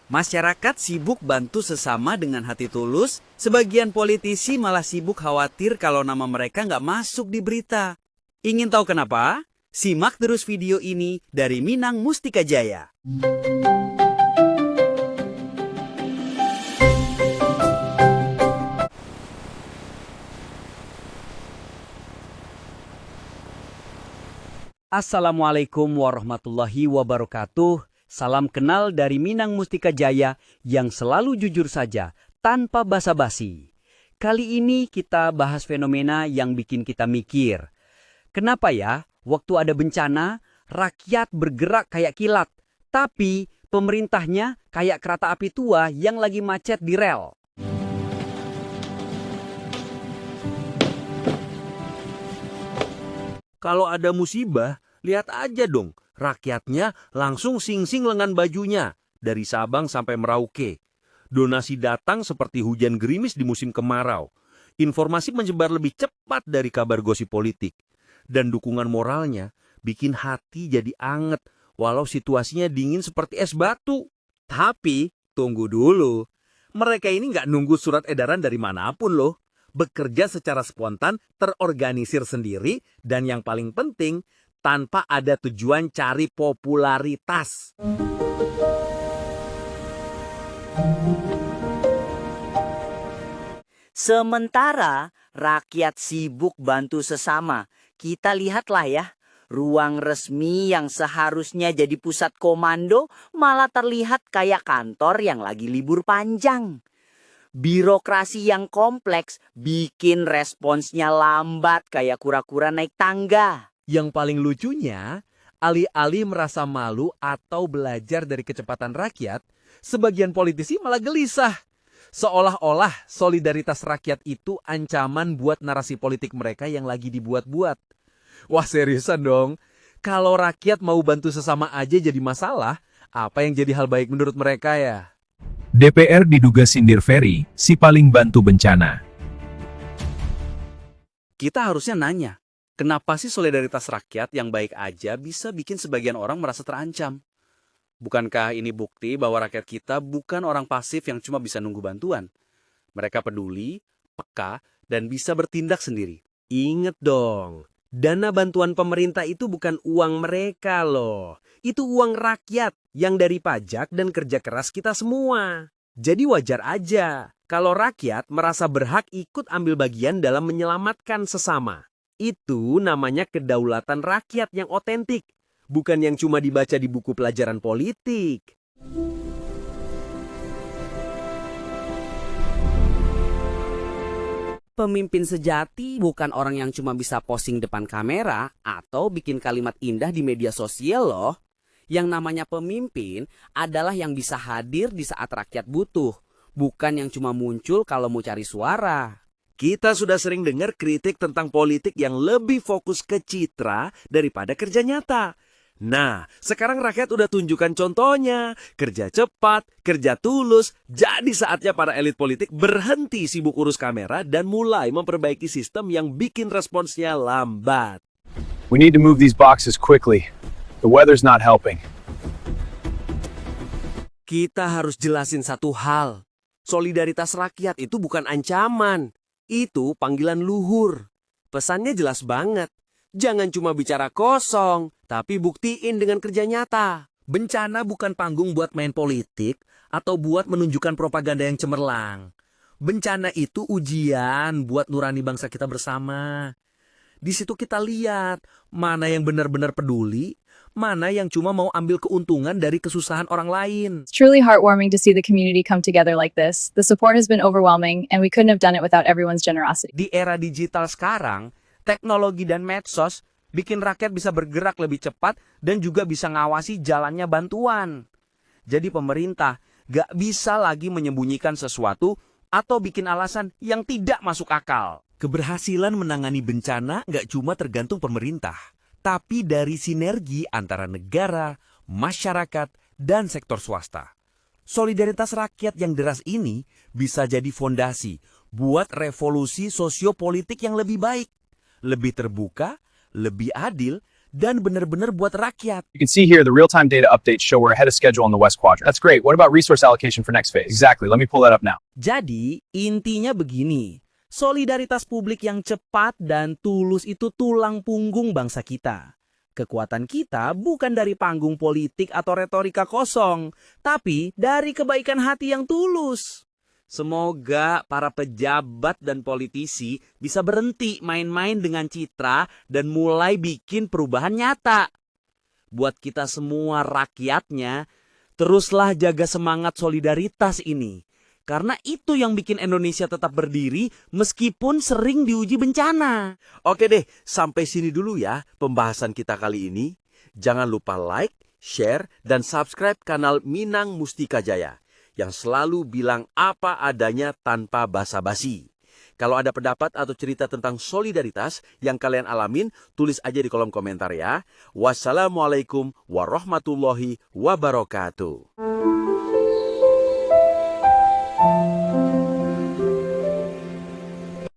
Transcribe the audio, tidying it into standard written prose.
Masyarakat sibuk bantu sesama dengan hati tulus, sebagian politisi malah sibuk khawatir kalau nama mereka nggak masuk di berita. Ingin tahu kenapa? Simak terus video ini dari Minang Mustika Jaya. Assalamualaikum warahmatullahi wabarakatuh. Salam kenal dari Minang Mustika Jaya yang selalu jujur saja, tanpa basa-basi. Kali ini kita bahas fenomena yang bikin kita mikir. Kenapa ya, waktu ada bencana, rakyat bergerak kayak kilat, tapi pemerintahnya kayak kereta api tua yang lagi macet di rel? Kalau ada musibah, lihat aja dong, rakyatnya langsung sing-sing lengan bajunya, dari Sabang sampai Merauke. Donasi datang seperti hujan gerimis di musim kemarau. Informasi menyebar lebih cepat dari kabar gosip politik. Dan dukungan moralnya bikin hati jadi anget, walau situasinya dingin seperti es batu. Tapi, tunggu dulu. Mereka ini nggak nunggu surat edaran dari manapun loh. Bekerja secara spontan, terorganisir sendiri, dan yang paling penting, tanpa ada tujuan cari popularitas. Sementara rakyat sibuk bantu sesama, kita lihatlah ya, ruang resmi yang seharusnya jadi pusat komando malah terlihat kayak kantor yang lagi libur panjang. Birokrasi yang kompleks bikin responsnya lambat kayak kura-kura naik tangga. Yang paling lucunya, alih-alih merasa malu atau belajar dari kecepatan rakyat, sebagian politisi malah gelisah. Seolah-olah solidaritas rakyat itu ancaman buat narasi politik mereka yang lagi dibuat-buat. Wah, seriusan dong. Kalau rakyat mau bantu sesama aja jadi masalah, apa yang jadi hal baik menurut mereka ya? DPR diduga sindir Ferry, si paling bantu bencana. Kita harusnya nanya, kenapa sih solidaritas rakyat yang baik aja bisa bikin sebagian orang merasa terancam? Bukankah ini bukti bahwa rakyat kita bukan orang pasif yang cuma bisa nunggu bantuan? Mereka peduli, peka, dan bisa bertindak sendiri. Ingat dong, dana bantuan pemerintah itu bukan uang mereka loh. Itu uang rakyat yang dari pajak dan kerja keras kita semua. Jadi wajar aja kalau rakyat merasa berhak ikut ambil bagian dalam menyelamatkan sesama. Itu namanya kedaulatan rakyat yang otentik, bukan yang cuma dibaca di buku pelajaran politik. Pemimpin sejati bukan orang yang cuma bisa posting depan kamera atau bikin kalimat indah di media sosial loh. Yang namanya pemimpin adalah yang bisa hadir di saat rakyat butuh, bukan yang cuma muncul kalau mau cari suara. Kita sudah sering dengar kritik tentang politik yang lebih fokus ke citra daripada kerja nyata. Nah, sekarang rakyat udah tunjukkan contohnya. Kerja cepat, kerja tulus. Jadi saatnya para elit politik berhenti sibuk urus kamera dan mulai memperbaiki sistem yang bikin responsnya lambat. We need to move these boxes quickly. The weather's not helping. Kita harus jelasin satu hal. Solidaritas rakyat itu bukan ancaman. Itu panggilan luhur. Pesannya jelas banget. Jangan cuma bicara kosong, tapi buktiin dengan kerja nyata. Bencana bukan panggung buat main politik atau buat menunjukkan propaganda yang cemerlang. Bencana itu ujian buat nurani bangsa kita bersama. Di situ kita lihat mana yang benar-benar peduli, mana yang cuma mau ambil keuntungan dari kesusahan orang lain. It's truly heartwarming to see the community come together like this. The support has been overwhelming, and we couldn't have done it without everyone's generosity. Di era digital sekarang, teknologi dan medsos bikin rakyat bisa bergerak lebih cepat dan juga bisa ngawasi jalannya bantuan. Jadi pemerintah gak bisa lagi menyembunyikan sesuatu atau bikin alasan yang tidak masuk akal. Keberhasilan menangani bencana nggak cuma tergantung pemerintah, tapi dari sinergi antara negara, masyarakat, dan sektor swasta. Solidaritas rakyat yang deras ini bisa jadi fondasi buat revolusi sosiopolitik yang lebih baik, lebih terbuka, lebih adil, dan benar-benar buat rakyat. You can see here the real-time data updates show we're ahead of schedule in the West Quadrant. That's great. What about resource allocation for next phase? Exactly. Let me pull that up now. Jadi, intinya begini. Solidaritas publik yang cepat dan tulus itu tulang punggung bangsa kita. Kekuatan kita bukan dari panggung politik atau retorika kosong, tapi dari kebaikan hati yang tulus. Semoga para pejabat dan politisi bisa berhenti main-main dengan citra dan mulai bikin perubahan nyata. Buat kita semua rakyatnya, teruslah jaga semangat solidaritas ini. Karena itu yang bikin Indonesia tetap berdiri meskipun sering diuji bencana. Oke deh, sampai sini dulu ya pembahasan kita kali ini. Jangan lupa like, share, dan subscribe kanal Minang Mustika Jaya yang selalu bilang apa adanya tanpa basa-basi. Kalau ada pendapat atau cerita tentang solidaritas yang kalian alamin, tulis aja di kolom komentar ya. Wassalamualaikum warahmatullahi wabarakatuh.